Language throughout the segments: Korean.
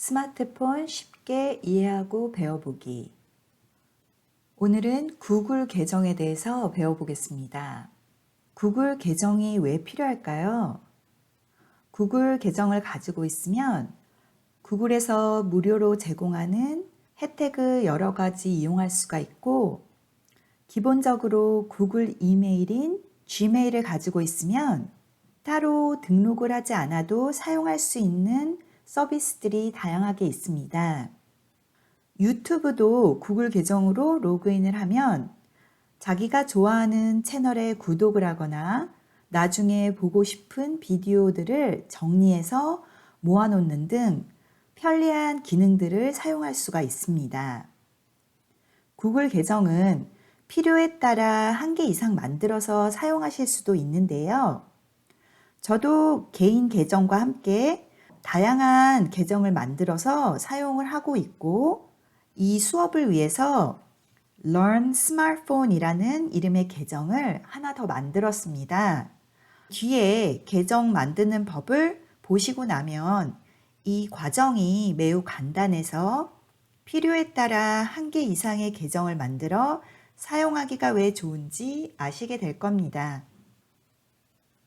스마트폰 쉽게 이해하고 배워보기. 오늘은 구글 계정에 대해서 배워보겠습니다. 구글 계정이 왜 필요할까요? 구글 계정을 가지고 있으면 구글에서 무료로 제공하는 혜택을 여러 가지 이용할 수가 있고, 기본적으로 구글 이메일인 Gmail을 가지고 있으면 따로 등록을 하지 않아도 사용할 수 있는 서비스들이 다양하게 있습니다. 유튜브도 구글 계정으로 로그인을 하면 자기가 좋아하는 채널에 구독을 하거나 나중에 보고 싶은 비디오들을 정리해서 모아놓는 등 편리한 기능들을 사용할 수가 있습니다. 구글 계정은 필요에 따라 한 개 이상 만들어서 사용하실 수도 있는데요. 저도 개인 계정과 함께 다양한 계정을 만들어서 사용을 하고 있고, 이 수업을 위해서 Learn Smartphone이라는 이름의 계정을 하나 더 만들었습니다. 뒤에 계정 만드는 법을 보시고 나면 이 과정이 매우 간단해서 필요에 따라 한 개 이상의 계정을 만들어 사용하기가 왜 좋은지 아시게 될 겁니다.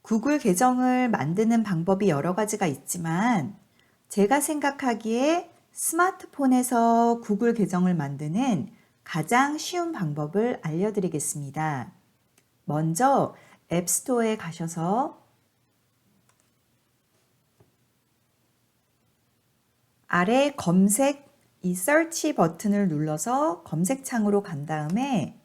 구글 계정을 만드는 방법이 여러 가지가 있지만 제가 생각하기에 스마트폰에서 구글 계정을 만드는 가장 쉬운 방법을 알려드리겠습니다. 먼저 앱스토어에 가셔서 아래 검색, 이 search 버튼을 눌러서 검색창으로 간 다음에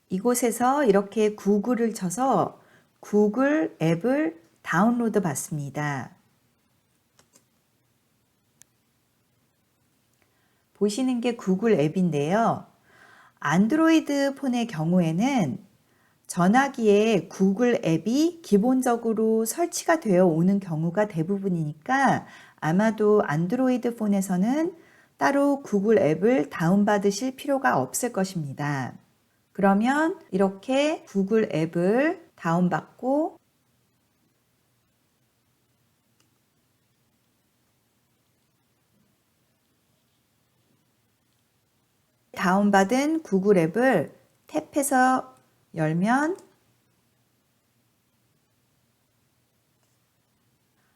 이곳에서 이렇게 구글을 쳐서 구글 앱을 다운로드 받습니다. 보시는 게 구글 앱인데요. 안드로이드 폰의 경우에는 전화기에 구글 앱이 기본적으로 설치가 되어 오는 경우가 대부분이니까 아마도 안드로이드 폰에서는 따로 구글 앱을 다운받으실 필요가 없을 것입니다. 그러면 이렇게 구글 앱을 다운받고 다운받은 구글 앱을 탭해서 열면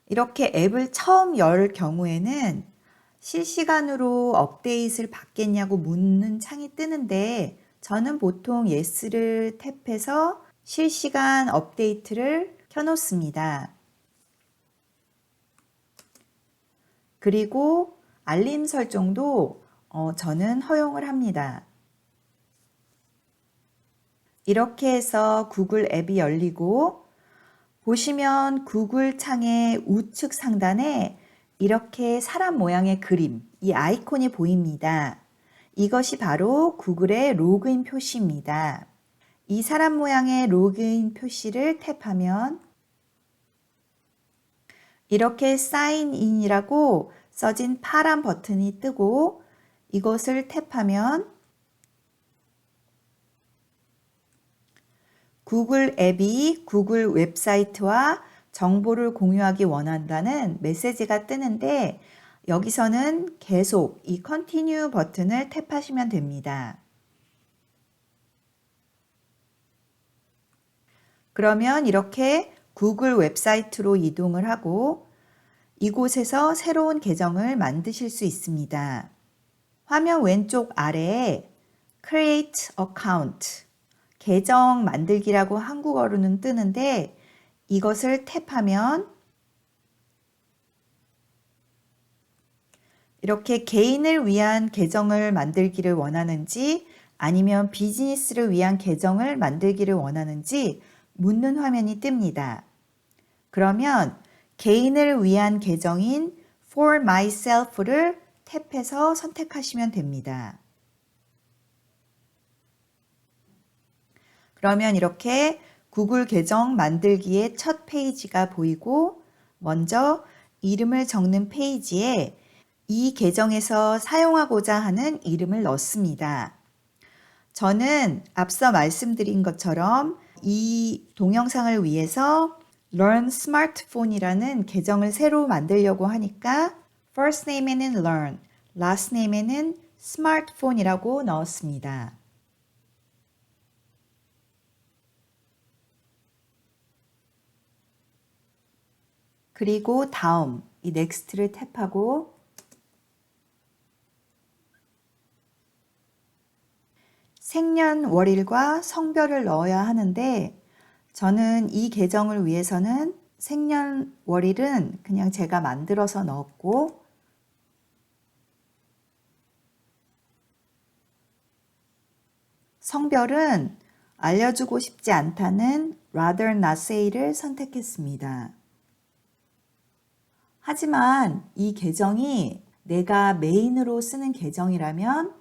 이렇게 앱을 처음 열 경우에는 실시간으로 업데이트를 받겠냐고 묻는 창이 뜨는데 저는 보통 Yes를 탭해서 실시간 업데이트를 켜놓습니다. 그리고 알림 설정도 저는 허용을 합니다. 이렇게 해서 구글 앱이 열리고 보시면 구글 창의 우측 상단에 이렇게 사람 모양의 그림, 이 아이콘이 보입니다. 이것이 바로 구글의 로그인 표시입니다. 이 사람 모양의 로그인 표시를 탭하면 이렇게 사인 인이라고 써진 파란 버튼이 뜨고 이것을 탭하면 구글 앱이 구글 웹사이트와 정보를 공유하기 원한다는 메시지가 뜨는데 여기서는 계속 이 Continue 버튼을 탭하시면 됩니다. 그러면 이렇게 구글 웹사이트로 이동을 하고 이곳에서 새로운 계정을 만드실 수 있습니다. 화면 왼쪽 아래에 Create Account, 계정 만들기라고 한국어로는 뜨는데 이것을 탭하면 이렇게 개인을 위한 계정을 만들기를 원하는지 아니면 비즈니스를 위한 계정을 만들기를 원하는지 묻는 화면이 뜹니다. 그러면 개인을 위한 계정인 For Myself를 탭해서 선택하시면 됩니다. 그러면 이렇게 구글 계정 만들기의 첫 페이지가 보이고 먼저 이름을 적는 페이지에 이 계정에서 사용하고자 하는 이름을 넣습니다. 저는 앞서 말씀드린 것처럼 이 동영상을 위해서 Learn Smartphone이라는 계정을 새로 만들려고 하니까 first name에는 Learn, last name에는 Smartphone이라고 넣었습니다. 그리고 다음 이 Next를 탭하고 생년월일과 성별을 넣어야 하는데 저는 이 계정을 위해서는 생년월일은 그냥 제가 만들어서 넣었고 성별은 알려주고 싶지 않다는 rather not say를 선택했습니다. 하지만 이 계정이 내가 메인으로 쓰는 계정이라면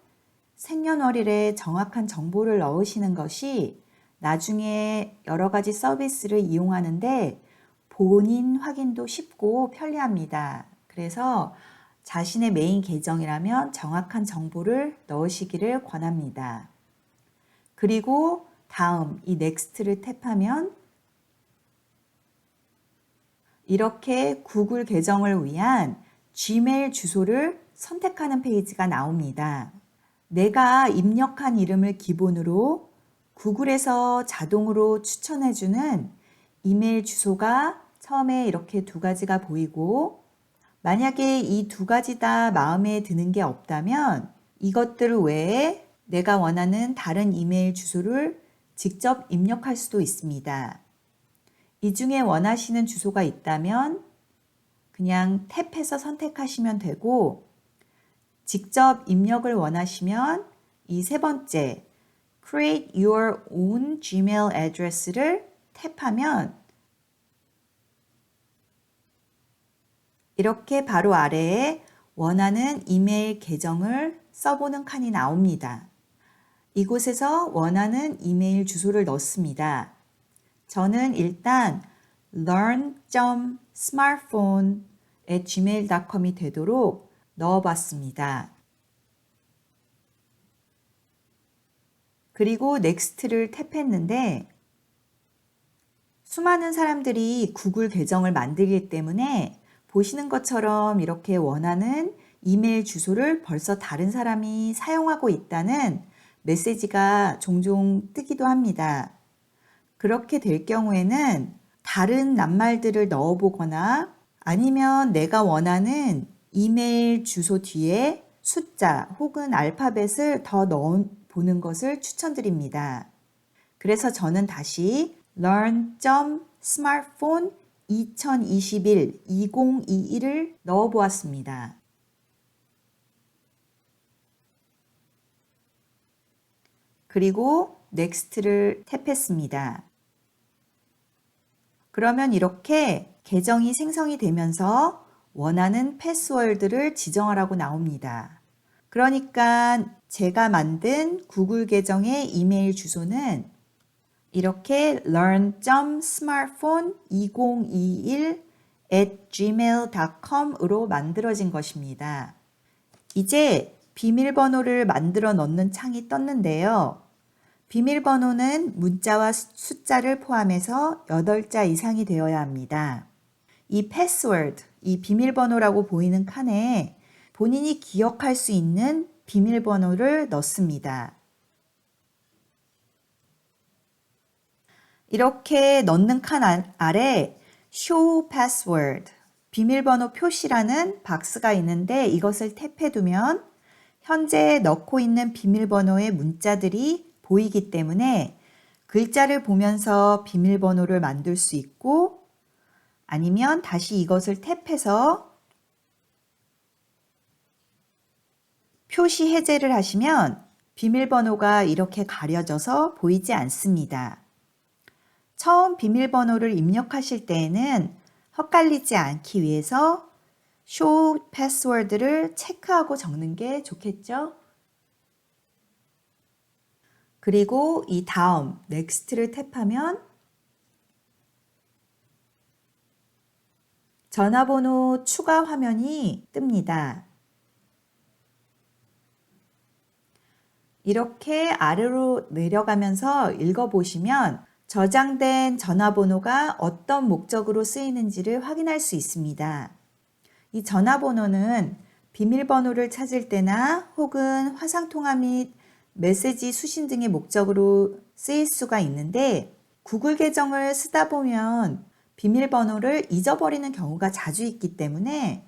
생년월일에 정확한 정보를 넣으시는 것이 나중에 여러 가지 서비스를 이용하는데 본인 확인도 쉽고 편리합니다. 그래서 자신의 메인 계정이라면 정확한 정보를 넣으시기를 권합니다. 그리고 다음 이 Next를 탭하면 이렇게 구글 계정을 위한 Gmail 주소를 선택하는 페이지가 나옵니다. 내가 입력한 이름을 기본으로 구글에서 자동으로 추천해주는 이메일 주소가 처음에 이렇게 두 가지가 보이고 만약에 이 두 가지 다 마음에 드는 게 없다면 이것들 외에 내가 원하는 다른 이메일 주소를 직접 입력할 수도 있습니다. 이 중에 원하시는 주소가 있다면 그냥 탭해서 선택하시면 되고 직접 입력을 원하시면 이 세 번째 Create your own Gmail address를 탭하면 이렇게 바로 아래에 원하는 이메일 계정을 써보는 칸이 나옵니다. 이곳에서 원하는 이메일 주소를 넣습니다. 저는 일단 learn.smartphone@gmail.com이 되도록 넣어봤습니다. 그리고 Next를 탭했는데 수많은 사람들이 구글 계정을 만들기 때문에 보시는 것처럼 이렇게 원하는 이메일 주소를 벌써 다른 사람이 사용하고 있다는 메시지가 종종 뜨기도 합니다. 그렇게 될 경우에는 다른 낱말들을 넣어보거나 아니면 내가 원하는 이메일 주소 뒤에 숫자 혹은 알파벳을 더 넣어보는 것을 추천드립니다. 그래서 저는 다시 learn.smartphone 2021을 넣어보았습니다. 그리고 Next를 탭했습니다. 그러면 이렇게 계정이 생성이 되면서 원하는 패스워드를 지정하라고 나옵니다. 그러니까 제가 만든 구글 계정의 이메일 주소는 이렇게 learn.smartphone2021@gmail.com으로 만들어진 것입니다. 이제 비밀번호를 만들어 넣는 창이 떴는데요. 비밀번호는 문자와 숫자를 포함해서 8자 이상이 되어야 합니다. 이 패스워드, 이 비밀번호라고 보이는 칸에 본인이 기억할 수 있는 비밀번호를 넣습니다. 이렇게 넣는 칸 아래 Show Password, 비밀번호 표시라는 박스가 있는데 이것을 탭해두면 현재 넣고 있는 비밀번호의 문자들이 보이기 때문에 글자를 보면서 비밀번호를 만들 수 있고 아니면 다시 이것을 탭해서 표시 해제를 하시면 비밀번호가 이렇게 가려져서 보이지 않습니다. 처음 비밀번호를 입력하실 때에는 헛갈리지 않기 위해서 Show Password를 체크하고 적는 게 좋겠죠? 그리고 이 다음 Next를 탭하면 전화번호 추가 화면이 뜹니다. 이렇게 아래로 내려가면서 읽어보시면 저장된 전화번호가 어떤 목적으로 쓰이는지를 확인할 수 있습니다. 이 전화번호는 비밀번호를 찾을 때나 혹은 화상통화 및 메시지 수신 등의 목적으로 쓰일 수가 있는데 구글 계정을 쓰다 보면 비밀번호를 잊어버리는 경우가 자주 있기 때문에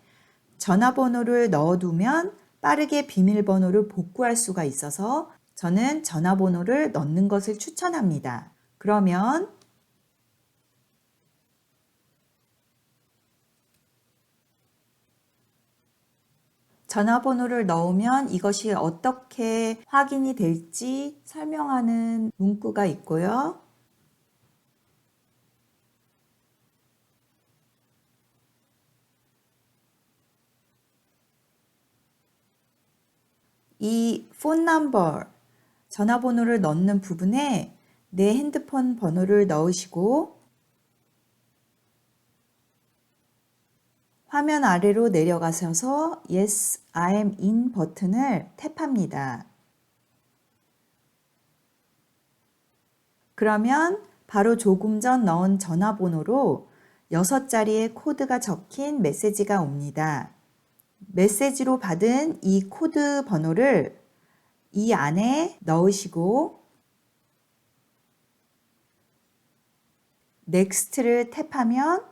전화번호를 넣어두면 빠르게 비밀번호를 복구할 수가 있어서 저는 전화번호를 넣는 것을 추천합니다. 그러면 전화번호를 넣으면 이것이 어떻게 확인이 될지 설명하는 문구가 있고요. 이 폰 넘버, 전화번호를 넣는 부분에 내 핸드폰 번호를 넣으시고 화면 아래로 내려가셔서 Yes, I am in 버튼을 탭합니다. 그러면 바로 조금 전 넣은 전화번호로 6자리의 코드가 적힌 메시지가 옵니다. 메시지로 받은 이 코드 번호를 이 안에 넣으시고 Next를 탭하면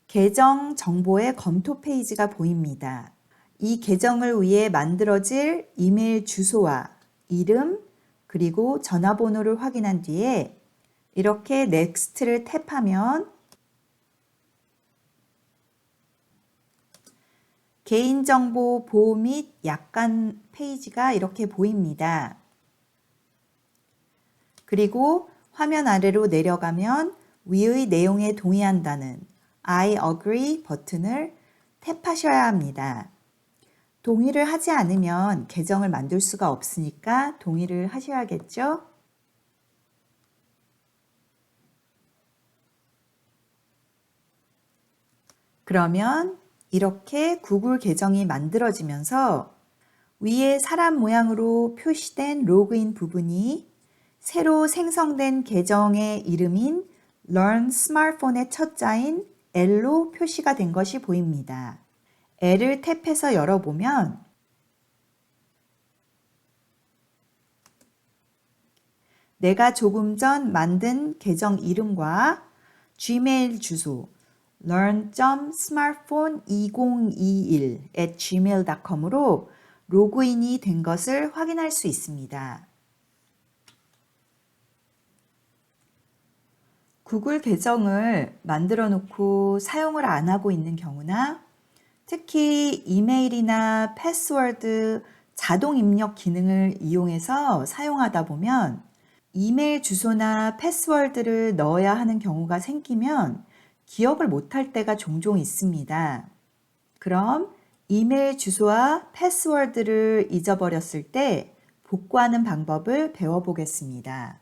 계정 정보의 검토 페이지가 보입니다. 이 계정을 위해 만들어질 이메일 주소와 이름 그리고 전화번호를 확인한 뒤에 이렇게 Next를 탭하면 개인정보 보호 및 약관 페이지가 이렇게 보입니다. 그리고 화면 아래로 내려가면 위의 내용에 동의한다는 I agree 버튼을 탭하셔야 합니다. 동의를 하지 않으면 계정을 만들 수가 없으니까 동의를 하셔야겠죠? 그러면 이렇게 구글 계정이 만들어지면서 위에 사람 모양으로 표시된 로그인 부분이 새로 생성된 계정의 이름인 Learn Smartphone의 첫 자인 L로 표시가 된 것이 보입니다. L을 탭해서 열어보면 내가 조금 전 만든 계정 이름과 Gmail 주소 learn.smartphone2021@gmail.com으로 로그인이 된 것을 확인할 수 있습니다. 구글 계정을 만들어 놓고 사용을 안 하고 있는 경우나 특히 이메일이나 패스워드 자동 입력 기능을 이용해서 사용하다 보면 이메일 주소나 패스워드를 넣어야 하는 경우가 생기면 기억을 못할 때가 종종 있습니다. 그럼 이메일 주소와 패스워드를 잊어버렸을 때 복구하는 방법을 배워보겠습니다.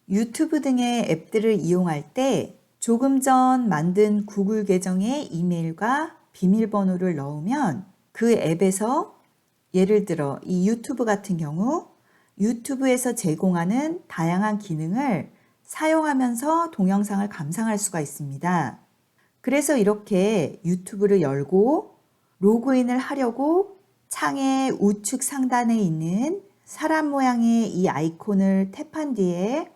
유튜브 등의 앱들을 이용할 때 조금 전 만든 구글 계정의 이메일과 비밀번호를 넣으면 그 앱에서 예를 들어 이 유튜브 같은 경우 유튜브에서 제공하는 다양한 기능을 사용하면서 동영상을 감상할 수가 있습니다. 그래서 이렇게 유튜브를 열고 로그인을 하려고 창의 우측 상단에 있는 사람 모양의 이 아이콘을 탭한 뒤에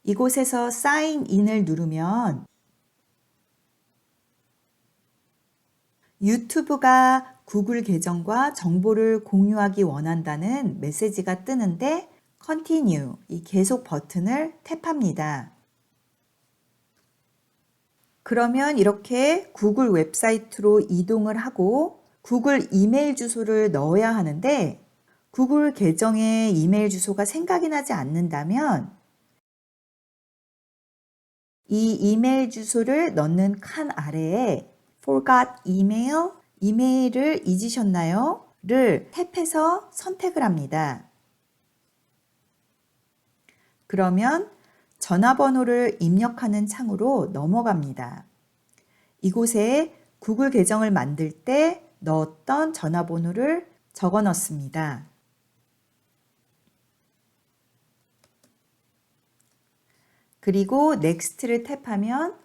이곳에서 사인 인을 누르면 유튜브가 구글 계정과 정보를 공유하기 원한다는 메시지가 뜨는데 Continue, 이 계속 버튼을 탭합니다. 그러면 이렇게 구글 웹사이트로 이동을 하고 구글 이메일 주소를 넣어야 하는데 구글 계정의 이메일 주소가 생각이 나지 않는다면 이 이메일 주소를 넣는 칸 아래에 Forgot email, 이메일을 잊으셨나요? 를 탭해서 선택을 합니다. 그러면 전화번호를 입력하는 창으로 넘어갑니다. 이곳에 구글 계정을 만들 때 넣었던 전화번호를 적어 넣습니다. 그리고 넥스트를 탭하면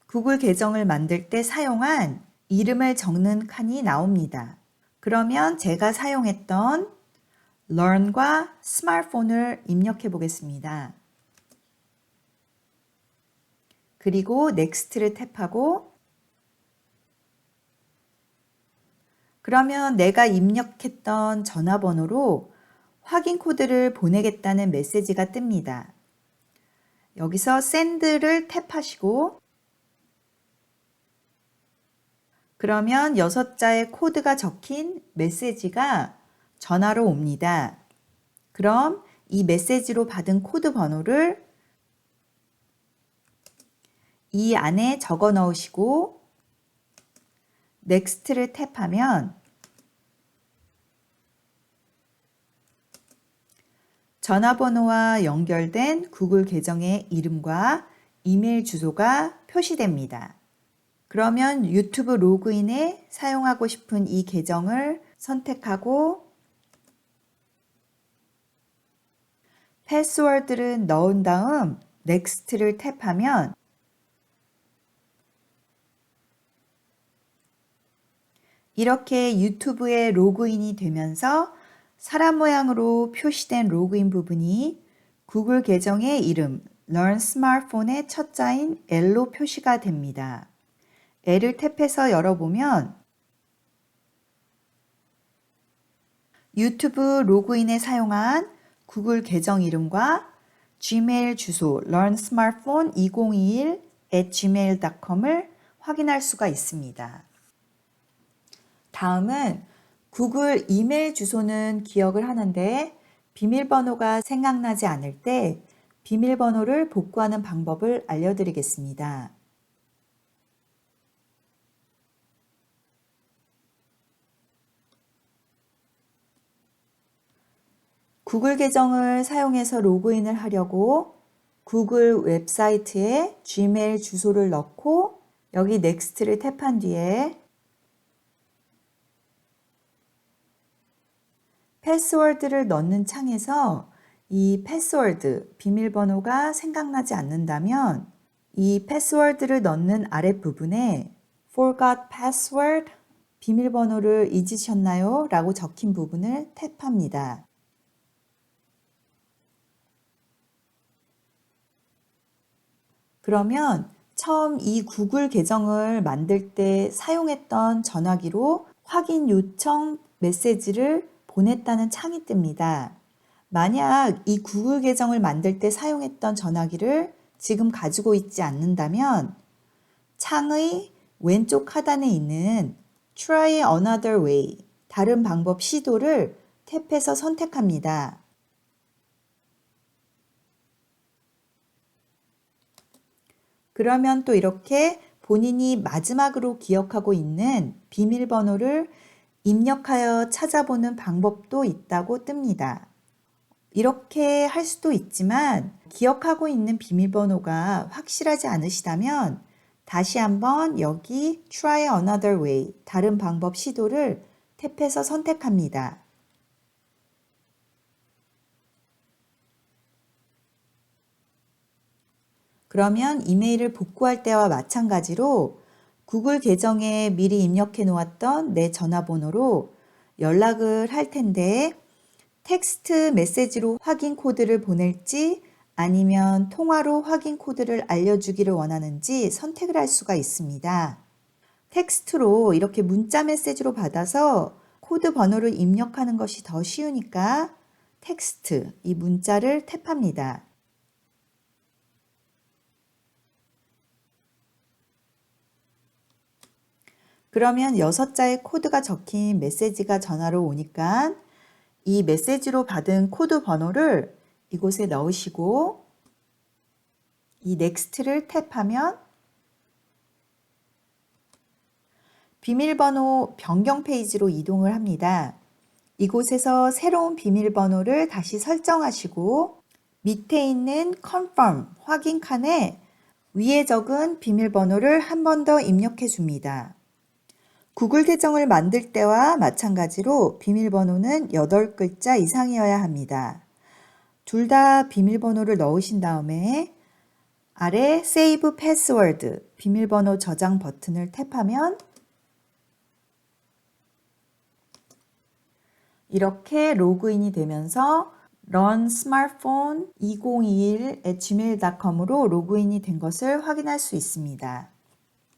구글 계정을 만들 때 사용한 이름을 적는 칸이 나옵니다. 그러면 제가 사용했던 learn과 스마트폰을 입력해 보겠습니다. 그리고 넥스트를 탭하고 그러면 내가 입력했던 전화번호로 확인 코드를 보내겠다는 메시지가 뜹니다. 여기서 send를 탭하시고 그러면 6자의 코드가 적힌 메시지가 전화로 옵니다. 그럼 이 메시지로 받은 코드 번호를 이 안에 적어 넣으시고 넥스트를 탭하면 전화번호와 연결된 구글 계정의 이름과 이메일 주소가 표시됩니다. 그러면 유튜브 로그인에 사용하고 싶은 이 계정을 선택하고 패스워드를 넣은 다음 넥스트를 탭하면 이렇게 유튜브에 로그인이 되면서 사람 모양으로 표시된 로그인 부분이 구글 계정의 이름 Learn Smartphone의 첫 자인 L로 표시가 됩니다. L을 탭해서 열어보면 유튜브 로그인에 사용한 구글 계정 이름과 지메일 주소 learnsmartphone2021@gmail.com을 확인할 수가 있습니다. 다음은 구글 이메일 주소는 기억을 하는데 비밀번호가 생각나지 않을 때 비밀번호를 복구하는 방법을 알려드리겠습니다. 구글 계정을 사용해서 로그인을 하려고 구글 웹사이트에 지메일 주소를 넣고 여기 넥스트를 탭한 뒤에 패스워드를 넣는 창에서 이 패스워드, 비밀번호가 생각나지 않는다면 이 패스워드를 넣는 아랫부분에 Forgot password, 비밀번호를 잊으셨나요? 라고 적힌 부분을 탭합니다. 그러면 처음 이 구글 계정을 만들 때 사용했던 전화기로 확인 요청 메시지를 보냈다는 창이 뜹니다. 만약 이 구글 계정을 만들 때 사용했던 전화기를 지금 가지고 있지 않는다면 창의 왼쪽 하단에 있는 Try another way, 다른 방법 시도를 탭해서 선택합니다. 그러면 또 이렇게 본인이 마지막으로 기억하고 있는 비밀번호를 입력하여 찾아보는 방법도 있다고 뜹니다. 이렇게 할 수도 있지만 기억하고 있는 비밀번호가 확실하지 않으시다면 다시 한번 여기 Try another way, 다른 방법 시도를 탭해서 선택합니다. 그러면 이메일을 복구할 때와 마찬가지로 구글 계정에 미리 입력해 놓았던 내 전화번호로 연락을 할 텐데 텍스트 메시지로 확인 코드를 보낼지 아니면 통화로 확인 코드를 알려주기를 원하는지 선택을 할 수가 있습니다. 텍스트로 이렇게 문자 메시지로 받아서 코드 번호를 입력하는 것이 더 쉬우니까 텍스트, 이 문자를 탭합니다. 그러면 6자의 코드가 적힌 메시지가 전화로 오니까 이 메시지로 받은 코드 번호를 이곳에 넣으시고 이 넥스트를 탭하면 비밀번호 변경 페이지로 이동을 합니다. 이곳에서 새로운 비밀번호를 다시 설정하시고 밑에 있는 Confirm 확인 칸에 위에 적은 비밀번호를 한 번 더 입력해 줍니다. 구글 계정을 만들 때와 마찬가지로 비밀번호는 8글자 이상이어야 합니다. 둘 다 비밀번호를 넣으신 다음에 아래 Save Password 비밀번호 저장 버튼을 탭하면 이렇게 로그인이 되면서 Run Smartphone 2021@gmail.com으로 로그인이 된 것을 확인할 수 있습니다.